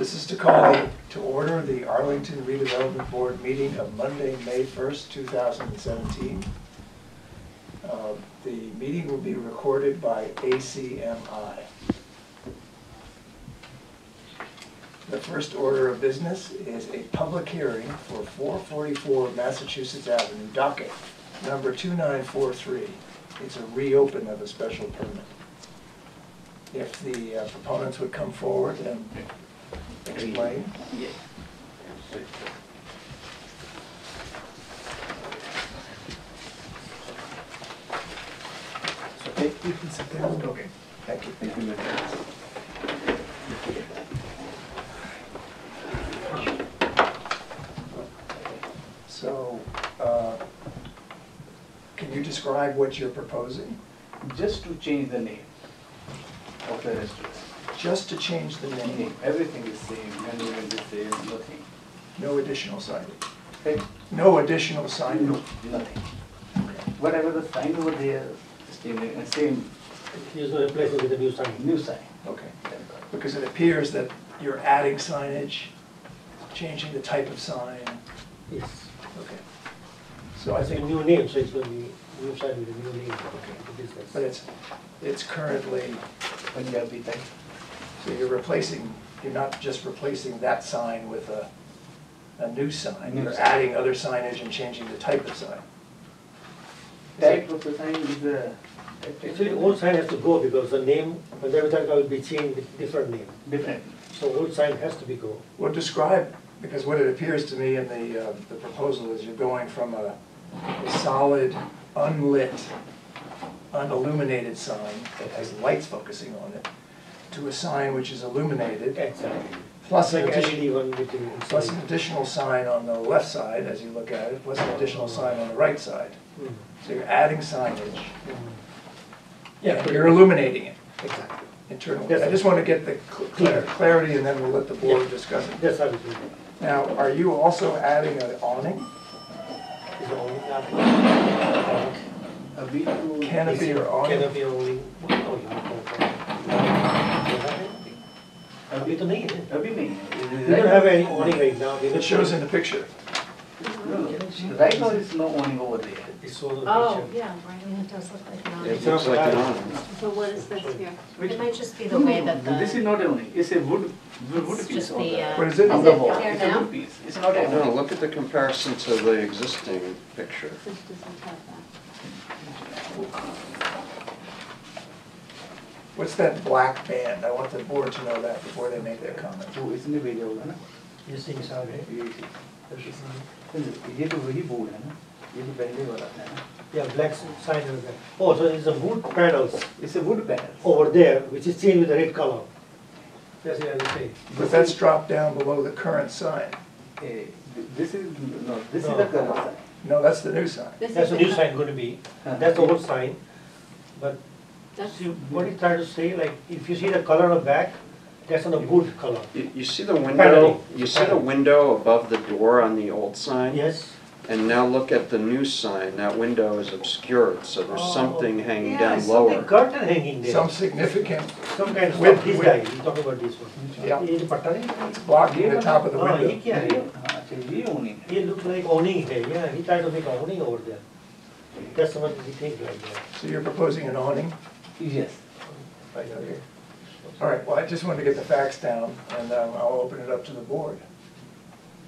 This is to call to order the Arlington Redevelopment Board meeting of Monday, May 1st, 2017. The meeting will be recorded by ACMI. The first order of business is a public hearing for 444 Massachusetts Avenue, docket number 2943. It's a reopen of a special permit. If the proponents would come forward and explain. Yeah. Okay, you can sit down. Okay, thank you. Thank you, So, can you describe what you're proposing? Just to change the name of the restaurant. Just to change the name, Everything is same, menu is the same, nothing. no additional signage? Hey, No additional signage? no, nothing. Whatever the sign over there, same You're going to replace it with a new sign. new sign. Okay, because it appears that you're adding signage, changing the type of sign. Yes. Okay. So I It's a think, new name, so it's going to be new sign with a new name. Okay. The business. but it's currently, Punjabi type. so you're not just replacing that sign with a new sign. New You're sign. adding other signage and changing the type of sign. Type of the sign is Actually, old sign has to go because the name, when every time will be changed with different name. different. So old sign has to be go. Well, describe, because what it appears to me in the proposal is you're going from a solid, unlit, unilluminated sign that has lights focusing on it, to a sign which is illuminated, Exactly. plus an Like additional, LED one with the plus an inside. additional sign on the left side as you look at it, plus an additional sign on the right side. Mm. So you're adding signage. Mm. Yeah, you're illuminating it Exactly. internally. Yes, I just want to get the clarity and then we'll let the board discuss it. That's how it is. Now, are you also adding an awning? Is the only not A bit to Canopy or awning? Canopy only. Oh, अभी तो नहीं है. अभी नहीं We don't have any awning right now. It shows in the picture. Right now it's no awning over there. It's all the Oh, picture. yeah, right, it does look like an It awning. looks like an awning. So what is this here? Which- It might just be the way that the. This is not awning, it's a wood It's piece just on the, the, What is it? on Is the it wall. there It's a now? wood piece, it's not No, awning. look at the comparison to the existing picture. This doesn't have that. What's that black band? I want the board to know that before they make their comment. वो इसमें भेजा होगा ना You see inside, right? ये तो वही board है ना, ये तो पहले वाला है ना, Yeah, black sign over there. Oh, so it's the wood panels it's a wood panel. over there, which is changed with the red color. That's what I say. But that's dropped down below the current sign. This is, no, this is No. the current sign. No, that's the new sign. This That's is a new the- sign going to be. Uh-huh. That's the old sign. But That's- see, what he's trying to say, like, if you see the color on the back, that's on the wood color. You see the window, Paneling. you see the window above the door on the old sign? Yes? And now look at the new sign, that window is obscured, so there's Oh. something hanging Yeah, down something lower. curtain hanging there. Some significant, Some kind of With- stuff. This with- guy, he's talking about this one. Yeah. ये जो पट्टा नहीं? it's blocking the top of the Oh, ये window. क्या है? हाँ, अच्छा ये awning है. It looks like awning है. Yeah, he tried to make awning over there. That's what we think like that. So you're proposing an awning? Yes. Right, okay. All right, well, I just wanted to get the facts down, and I'll open it up to the board.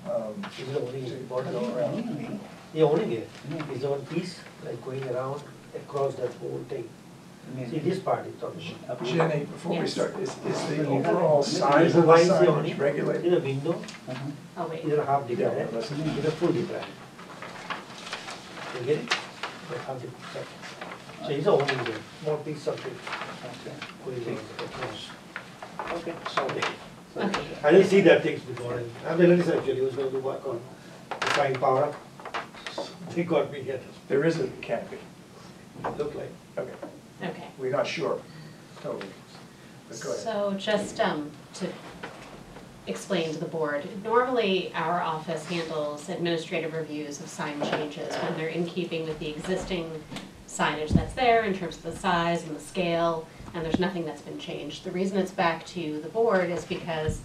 Is it awning? So you board go around. ये awning है. It's the one piece like going around across that whole thing. See this part is talking about. Jenny, before we Yes. start, is the overall size of the Why is the sign awning? regulated? Is a window? Uh-huh. Oh, wait. Is it a half Yeah, decline? well, that's- Is a full decline? You get it? The half decline. So it's a awning there. Small piece of it. Okay. Going across. Okay. Sorry. Okay. I didn't see that things before. I'm the latest actually who's going to work on the fine power up. They got me here. There is a canopy. Look like. Okay, Okay. we're not sure totally. But go ahead. So just to explain to the board, normally our office handles administrative reviews of sign changes when they're in keeping with the existing signage that's there in terms of the size and the scale, and there's nothing that's been changed. The reason it's back to the board is because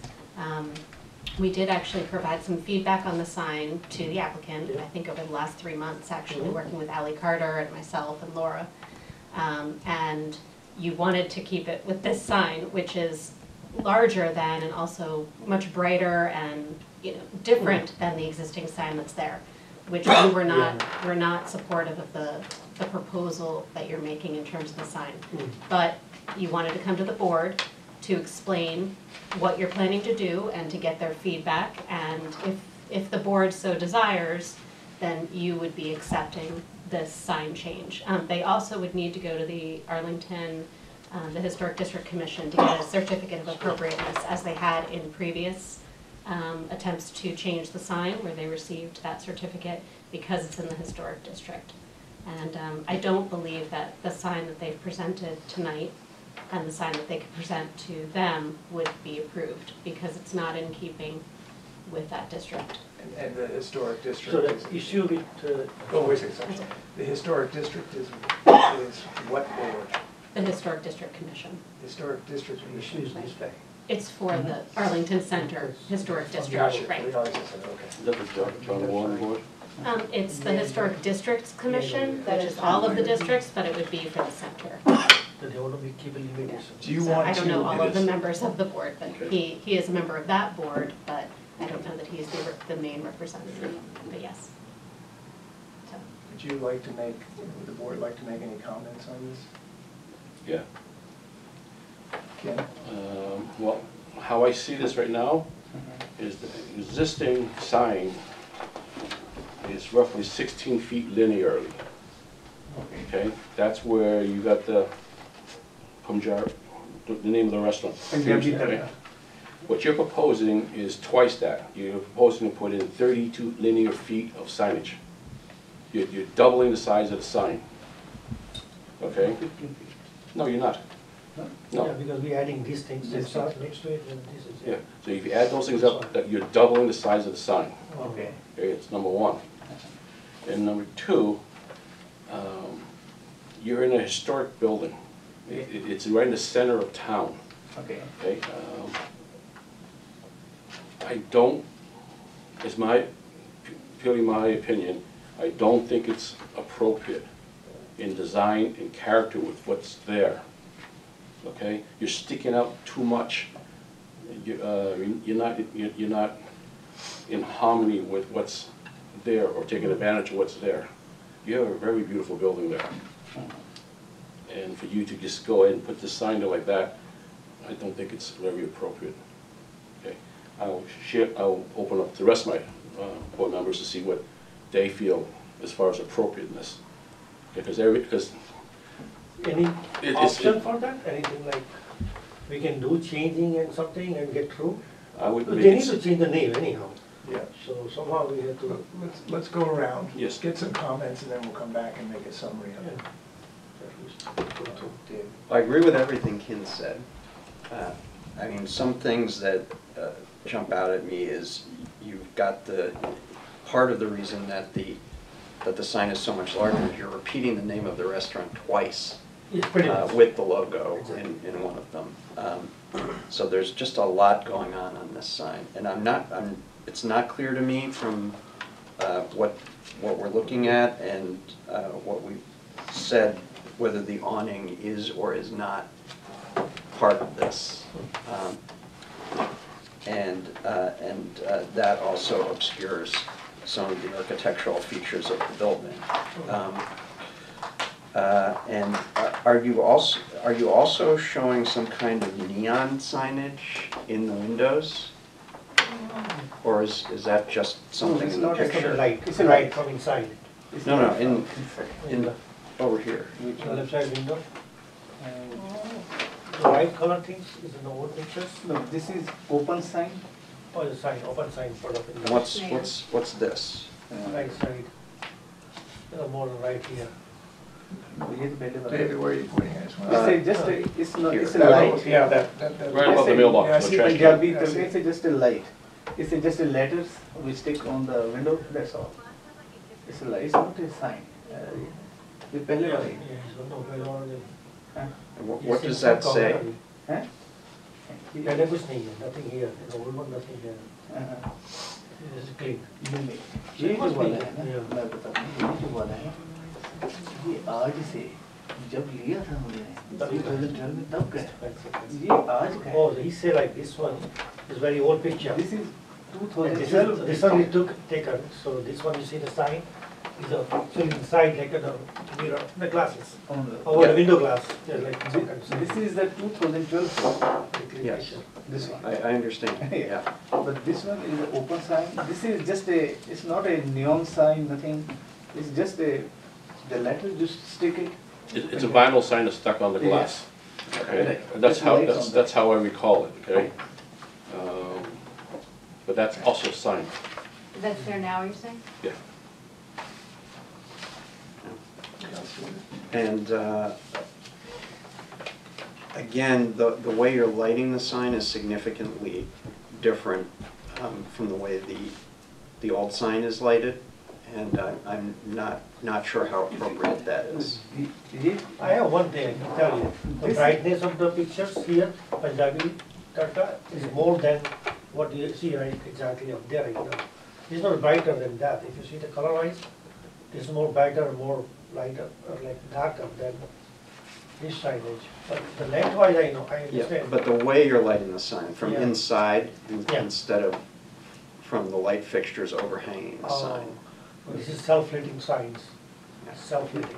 We did actually provide some feedback on the sign to the applicant, Yeah. I think over the last 3 months, actually, Mhm. working with Ally Carter and myself and Laura. And you wanted to keep it with this sign, which is larger than and also much brighter and, you know, different than the existing sign that's there, which we we're not supportive of the proposal that you're making in terms of the sign. But you wanted to come to the board to explain what you're planning to do and to get their feedback, and if the board so desires, then you would be accepting this sign change. They also would need to go to the Arlington, the Historic District Commission to get a certificate of appropriateness, as they had in previous attempts to change the sign, where they received that certificate because it's in the Historic District. And I don't believe that the sign that they've presented tonight and the sign that they could present to them would be approved, because it's not in keeping with that district. And the historic district So is. the issue with, Oh, wait a second. The historic district is what board? The Historic District Commission. Historic district. the issue is this guy. It's for the Arlington Center Historic District, Gotcha, right? for the Arlington Center, okay. Is that the John Warren Board? It's the Historic Districts Commission, that is all of the districts, but it would be for the center. That they want to be keeping limitation. Do you So want to? I don't know all of the members of the board, but Okay. he is a member of that board, but I don't know that he's the main representative, but yes. So, Would you like to make, would the board like to make any comments on this? Yeah. Ken? Well, how I see this right now is the existing sign is roughly 16 feet linearly. Okay, that's where you got the Punjab, the name of the restaurant. Punjabi Okay? Tarka. What you're proposing is twice that. You're proposing to put in 32 linear feet of signage. You're doubling the size of the sign. Okay? 15 feet. No, you're not. Yeah, No. because we're adding these things, This this up next to it, and this is. Yeah, so if you add those things up, that you're doubling the size of the sign. Okay. Okay, it's number one. And number two, you're in a historic building. It's right in the center of town, Okay. okay? I don't, it's purely my opinion, I don't think it's appropriate in design and character with what's there, okay? You're sticking out too much. You're not in harmony with what's there or taking advantage of what's there. You have a very beautiful building there. And for you to just go ahead and put this sign there like that, I don't think it's very appropriate. Okay, I'll open up to the rest of my board members to see what they feel as far as appropriateness. Because Any it's- option for that, anything like, we can do changing and something and get through? I would They make need to it, change the name anyhow, Yeah. so somehow we have to, Let's go around. Yes. Get some comments, and then we'll come back and make a summary of yeah. it. At least go through. Dave? I agree with everything Ken said. I mean, some things that jump out at me is you've got part of the reason that the sign is so much larger is you're repeating the name of the restaurant twice It's pretty much. with the logo Exactly. in one of them. So there's just a lot going on this sign. And it's not clear to me from what we're looking at and what we've said, whether the awning is or is not part of this. And that also obscures some of the architectural features of the building. And are you also showing some kind of neon signage in the windows? Or is that just something it's in the not, It's picture? a light, It's a light light. from inside. It's No, not no, in the over here. Which the one? left side window. And- The white color things is in the old pictures, No, this is open sign. or the sign, open sign part of it. And what's this? Right side. More right here. David, where are you pointing at? It's just it's not, here. it's a That light. one, yeah, that. right above the mailbox, Yeah, I the see trash the can. Punjabi, Yeah, I see. it's just a light. It's just a letters we stick on the window, that's all. It's a light, it's not a sign. ये पहले वाली Yeah, so no, well, or the- And what does that say? हैं? मैंने कुछ नहीं है, nothing here, there's almost nothing here. हाँ, It is clean. ये जो वाला है ना, Yeah. मैं बताता हूँ, ये जो वाला है, ये आज से जब लिया था हमने 2012 में तब का है। ये आज का Oh, है। he say like this one is very old picture. This is And this 2012. this one we taken, so this one you see the sign is actually inside like the mirror, the glasses. Over the window glass, there's like some kind of sign. This is the 2012. Yes. This one. I understand, yeah. But this one is an open sign. This is just a, it's not a neon sign, nothing. It's just a, the letter, just stick it. It's a vinyl sign that's stuck on the glass. Okay, Right. that's how, Lights on that's how I recall it, okay? But that's also a sign, That's there now, you're saying? yeah. And again, the way you're lighting the sign is significantly different from the way the old sign is lighted, and I'm not sure how appropriate that is. I have one thing I can tell you, the This- brightness of the pictures here, Punjabi Tata, is more than what you see right exactly up there right now. It's not brighter than that, if you see the color wise, it's more brighter, more lighter, or like darker than this signage. But the length wise, I know, I Yeah, understand. but the way you're lighting the sign, from Yeah. inside Yeah. instead of from the light fixtures overhanging the Oh, sign. This is self-lighting signs, Yeah. self-lighting.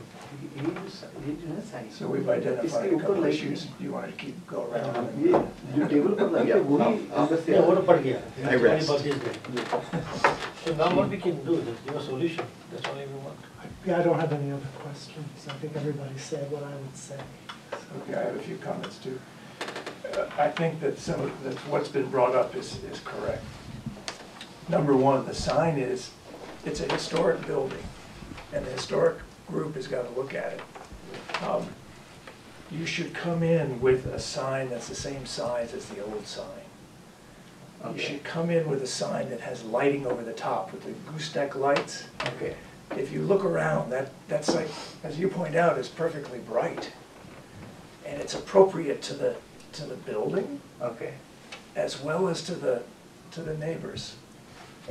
So we've identified a couple issues, you wanted to keep, go around. ये जो table पर लगे Yeah. वही अंदर से Yeah, what about here? I rest. What about this guy? So now what we can do is give a solution, that's all we want. Yeah, I don't have any other questions. I think everybody said what I would say. Okay, I have a few comments too. I think that that what's been brought up is correct. Number one, the sign it's a historic building, and the historic group has got to look at it. You should come in with a sign that's the same size as the old sign. You Okay. should come in with a sign that has lighting over the top with the gooseneck lights. Okay. If you look around, that site, as you point out, is perfectly bright. And it's appropriate to the building Okay. as well as to the neighbors.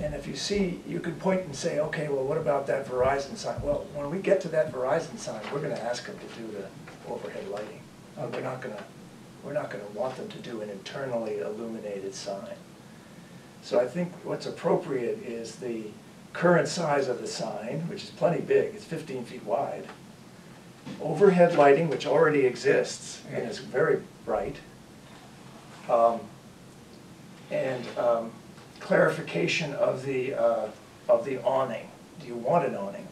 And if you see, you could point and say, okay, well, what about that Verizon sign? Well, when we get to that Verizon sign, we're gonna ask them to do the overhead lighting. We're not gonna want them to do an internally illuminated sign. So I think what's appropriate is the current size of the sign, which is plenty big, it's 15 feet wide. Overhead lighting, which already exists and is very bright. And clarification of the awning. Do you want an awning?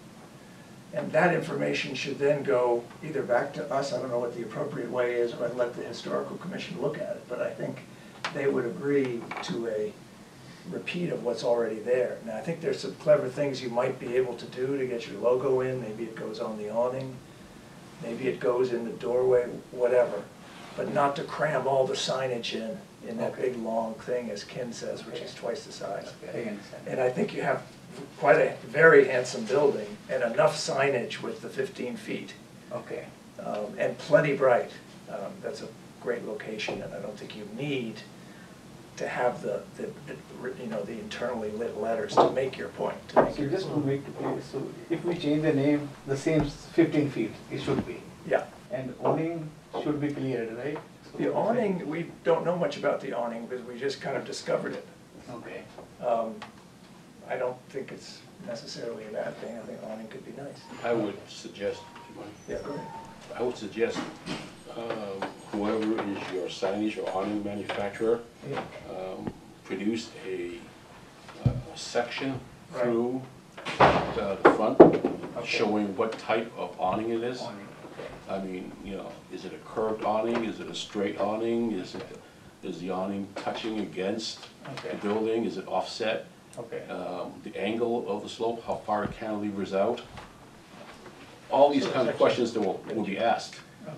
And that information should then go either back to us, I don't know what the appropriate way is, or I'd let the historical commission look at it, but I think they would agree to a repeat of what's already there. Now, I think there's some clever things you might be able to do to get your logo in, maybe it goes on the awning, maybe it goes in the doorway, whatever, but not to cram all the signage in that Okay. big long thing, as Ken says, which is twice the size. Okay, I understand. And I think you have quite a very handsome building and enough signage with the 15 feet, Okay. and plenty bright. That's a great location, and I don't think you need to have the internally lit letters to make your point. to make So your- just to make it clear, so if we change the name, the same 15 feet, it should be. Yeah. And awning should be cleared, right? So- The awning, we don't know much about the awning because we just kind of discovered it. Okay. I don't think it's necessarily a bad thing. I think awning could be nice. I would suggest, if you mind, Yeah, go ahead. I would suggest whoever is your signage or awning manufacturer, Yeah. produce a section Right. through the front showing what type of awning it is. Awning, okay. I mean, is it a curved awning, is it a straight awning, is the awning touching against the Okay. building, is it offset? Okay. The angle of the slope, how far it cantilevers out. All these kind of questions that will be asked.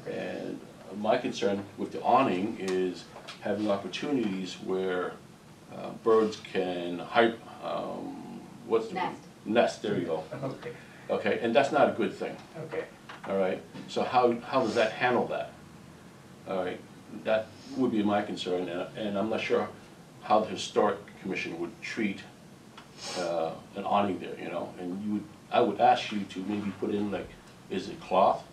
Okay. And my concern with the awning is having opportunities where birds can what's the? Nest. Nest, there you go. Okay. Okay, and that's not a good thing, Okay. all right? So how does that handle that? All right, That would be my concern, and I'm not sure how the historic commission would treat an awning there, you know? And I would ask you to maybe put in like, is it cloth?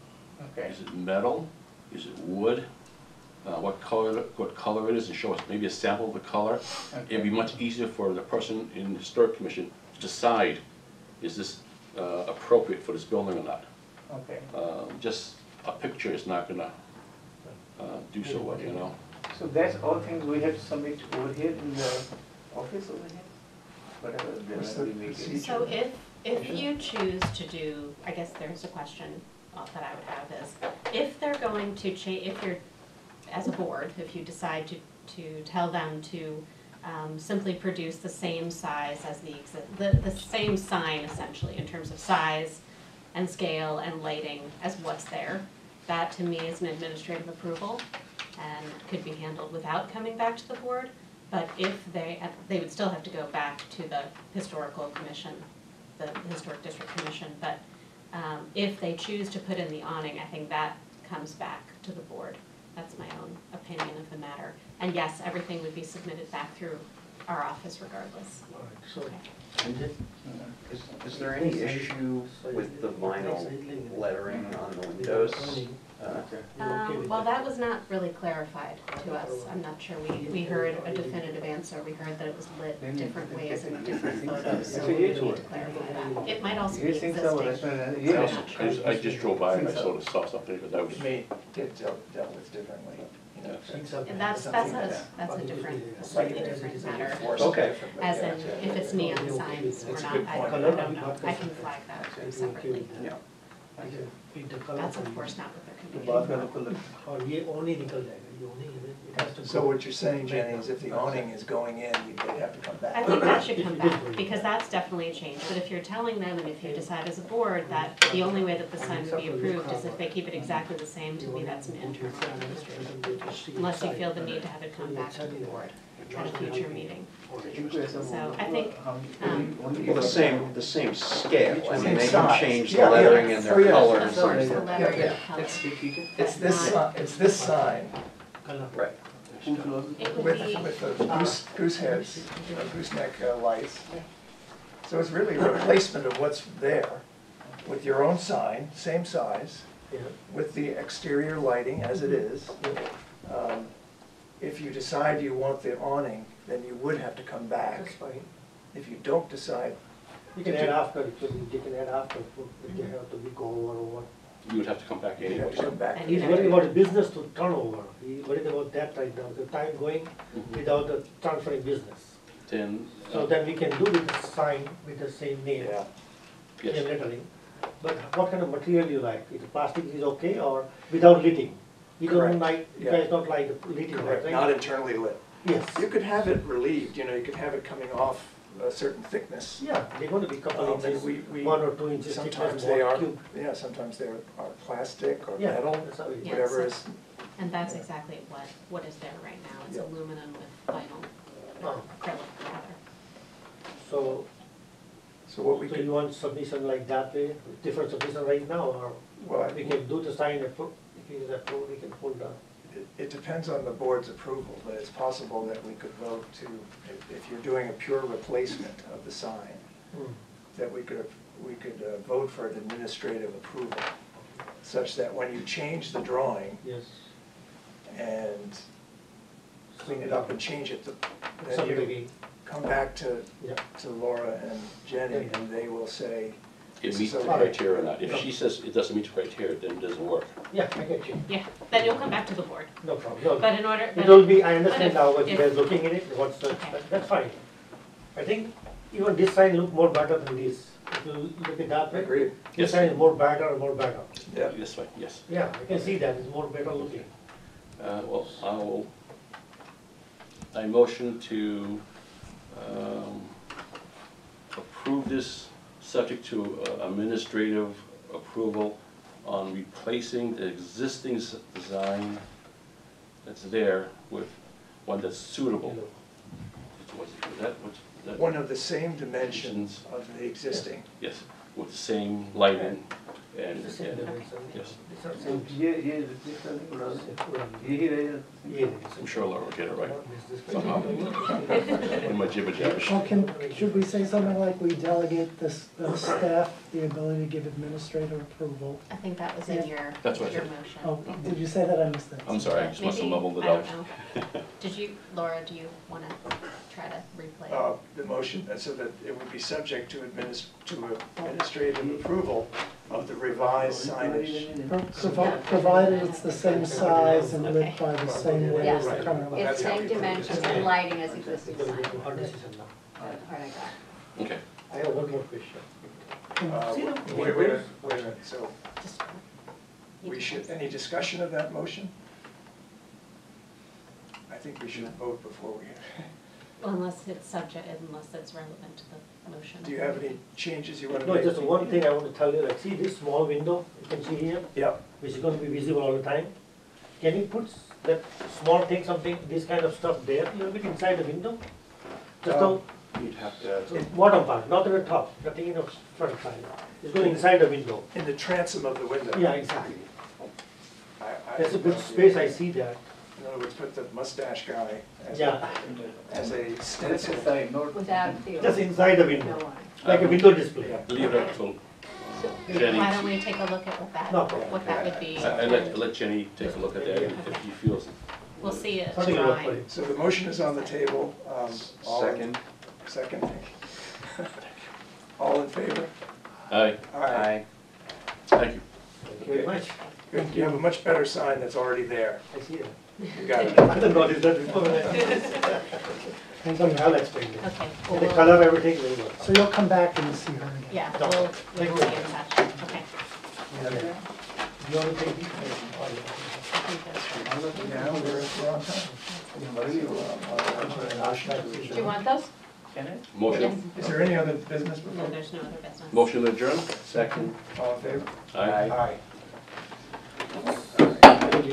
Okay. Is it metal? Is it wood? What color it is, and show us maybe a sample of the color. It'd be much easier for the person in the historic commission to decide, is this appropriate for this building or not? Okay. Just a picture is not gonna do so well, you know? So that's all things we have to submit over here in the office over here? Whatever What's they're the gonna be making. procedure? So if you choose to do, I guess there's a question that I would have is, if they're going to if you're, as a board, if you decide to tell them to simply produce the same size as the same sign essentially in terms of size and scale and lighting as what's there, that to me is an administrative approval and could be handled without coming back to the board. But if they would still have to go back to the historical commission, the historic district commission, but if they choose to put in the awning, I think that comes back to the board. That's my own opinion of the matter. And yes, everything would be submitted back through our office regardless. All right, so. Okay. Is there any issue with the vinyl lettering on the windows? Well, that was not really clarified to us. I'm not sure. We heard a definitive answer. We heard that it was lit different ways in different photos, so we need to clarify that. It might also be You think so? existing. Yeah. I just drove by and I sort of saw something, but that was, It may get dealt with differently, you know. And that's a different, slightly different matter. Enforced Okay. differently, As yeah. in, if it's neon signs or It's a not, good I point. don't know. I can flag that separately. Yeah. That's of course not what they're तो coming बात in में for. तो कुल और ये own ही निकल जाएगा, ये own he it has to So go. what you're saying, Jenny, is if the awning is going in, they'd have to come back. I think that should come back, because that's definitely a change. But if you're telling them, and if you decide as a board, that the only way that the sign would be approved is if they keep it exactly the same, to me, that's an internal administrative. Unless you feel the need to have it come back to the board at a future meeting. So I think, Well, the same scale, I mean, Same they can size. change the Yeah, yeah. lettering and Oh, their yeah. colors. of course, the Yeah, lettering yeah. and color. It's this sign Right. It would with be, the goose heads, gooseneck lights. So it's really a replacement of what's there with your own sign, same size, Yeah. with the exterior lighting as it is. If you decide you want the awning, then you would have to come That's back. fine. If you don't decide, You can add after, you can add after, if they have to be go over or what. you would have to come back you have anyway. to come back. And He's you worried about business to turn over, he's worried about that right now, the time going Mhm. without the transferring business. Then, So then we can do with the sign with the same name, Yeah. same yes, lettering. But what kind of material you like? Is plastic is okay or without lighting? You don't Correct. like, you Yeah. guys don't like the lighting, Correct, right? not internally lit. Yes. You could have it relieved, you know, you could have it coming off a certain thickness. Yeah, they're gonna be couple And inches, we 1 or 2 inches sometimes thickness, they more are, cube. yeah, sometimes they are plastic or Yeah, metal, that's how it is. Yeah. whatever so- is, and that's exactly what is there right now. It's Yeah. aluminum with vinyl, Oh. acrylic rather. So, so what we so could, you want submission like that way, different submission right now, or well, we can do the sign and put, if it is approved, we can pull down. it depends on the board's approval, but it's possible that we could vote to, if you're doing a pure replacement of the sign, that we could vote for an administrative approval, such that when you change the drawing Yes. and clean it up and change it, then Submit you again, come back to yeah. Laura and Jenny, and they will say, it meets the So- criteria or not. If she says it doesn't meet the criteria, then it doesn't work. Yeah, I get you, Yeah, then you'll come back to the board. no problem, no. But in order, It but will be, I understand if- now what you if- guys looking at it, what's the, Okay. that's fine. I think even this sign look more better than this, if you look at that way. agreed. This Yes. sign is more brighter and more better. Yeah. This way, yes. Yeah, I can see that, it's more better looking. Well, I motion to approve this subject to administrative approval on replacing the existing design that's there with one that's suitable. What's One of the same dimensions of the existing. Yes, with the same lighting And, It's the same and, dimension. yes, It's the So same. ये replace करने को डाल दे। यही रहेगा। I'm sure Laura will get it right This- somehow. With my jibber jabber. Well, should we say something like we delegate this, the staff the ability to give administrative approval? I think that was in your, That's what I your said. motion. Oh, did you say that? I missed that. I'm sorry, I just must have Maybe- mumbled it I out. don't know. Did you, Laura, do you want to try to replay? The motion, so that it would be subject to administrative approval of the revised signage. Provided it's the same size and lit by the same way as the Right. current one. It's same dimensions and lighting as existing sign. Our decision now. That part I got. Okay. I have one more question. Wait a minute, so Just- we should, any discussion of that motion? I think we should vote before we, Unless it's subject, unless it's relevant to the motion. do you have any changes you want to No, make? just one thing I want to tell you, like, see this small window, you can see here, Yep, which is going to be visible all the time. Can you put that small thing, something, this kind of stuff there, a little bit inside the window? Just Um, You'd have to, the bottom part, not in the top, the thing in the front side. It's going inside the window. in the transom of the window. Yeah, exactly. There's a I- good space, I see that. In other words, put the mustache guy as Yeah, as a stencil. Side, not. Without the. just inside the No window, eye. like a window display. Leave it up till Jenny. Why don't we take a look at No. what that would be? I let Jenny take a look at that if he feels. We'll see it Something to look for drawing. it. So the motion is on the table. All in- second, Second. All in favor? Aye, aye. thank you. Thank you very much. Good, you have a much better sign that's already there. I see it. You got it. I didn't notice that before. Somehow I'll explain it. Okay. And the we'll- color, everything, very well. So you'll come back and see her again? Yeah, No. we'll Thank be you. in touch. Okay. You want to take these? I think that's- Yeah, we're on time. Do you want those? Can I? Motion, Is there any other business No, before? there's no other business. motion adjourned? Second, All in favor? Aye. Aye. Thank you.